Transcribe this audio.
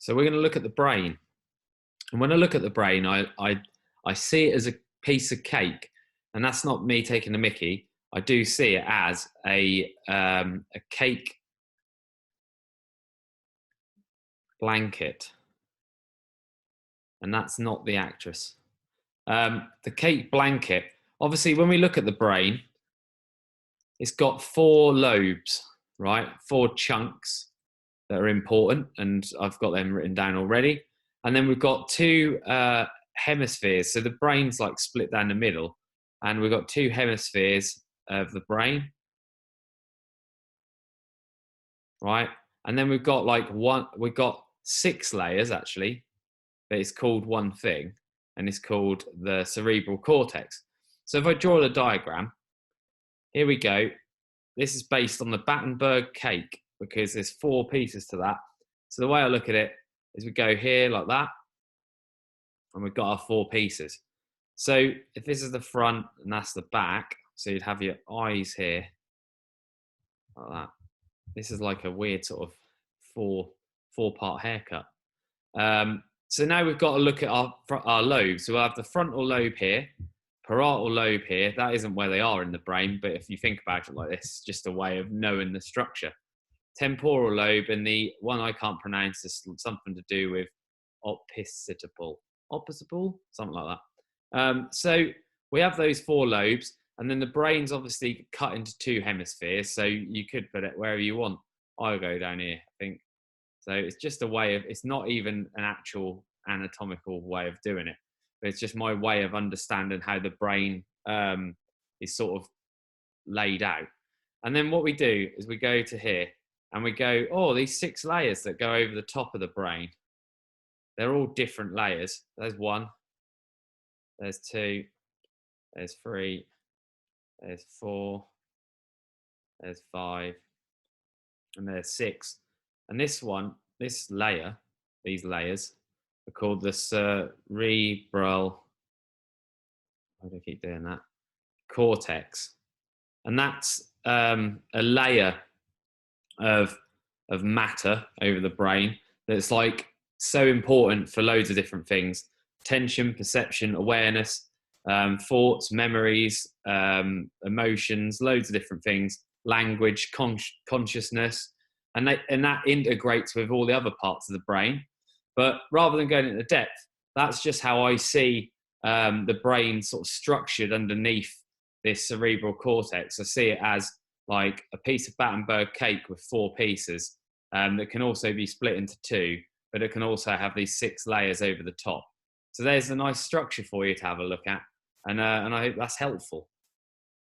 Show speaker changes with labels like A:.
A: So we're going to look at the brain. And when I look at the brain, I see it as a piece of cake. And that's not me taking a mickey. I do see it as a cake blanket. And that's not the actress. The cake blanket, obviously, when we look at the brain, it's got 4 lobes, right? 4 chunks that are important, and I've got them written down already. And then we've got 2 hemispheres. So the brain's like split down the middle, and we've got 2 hemispheres of the brain, right? And then we've got we've got 6 layers actually, but it's called one thing, and it's called the cerebral cortex. So if I draw the diagram, here we go. This is based on the Battenberg cake because there's 4 pieces to that. So the way I look at it is we go here like that, and we've got our 4 pieces. So if this is the front and that's the back, so you'd have your eyes here like that. This is like a weird sort of four-part haircut. So now we've got to look at our lobes. So we'll have the frontal lobe here, parietal lobe here. That isn't where they are in the brain, but if you think about it like this, it's just a way of knowing the structure. Temporal lobe, and the one I can't pronounce is something to do with occipital, something like that. So we have those 4 lobes, and then the brain's obviously cut into 2 hemispheres. So you could put it wherever you want. I'll go down here, I think. So it's just a way of, it's not even an actual anatomical way of doing it, but it's just my way of understanding how the brain is sort of laid out. And then what we do is we go to here and we go, oh, these 6 layers that go over the top of the brain, they're all different layers. There's 1, there's 2, there's 3, there's 4, there's 5, and there's 6. And this layer, these layers are called the cerebral, why do I keep doing that? Cortex. And that's a layer of matter over the brain that's like so important for loads of different things: attention, perception, awareness, thoughts, memories, emotions, loads of different things, language, consciousness, and that integrates with all the other parts of the brain. But rather than going into depth, that's just how I see the brain sort of structured underneath this cerebral cortex. I see it as like a piece of Battenberg cake with 4 pieces that can also be split into 2, but it can also have these 6 layers over the top. So there's a nice structure for you to have a look at, and I hope that's helpful.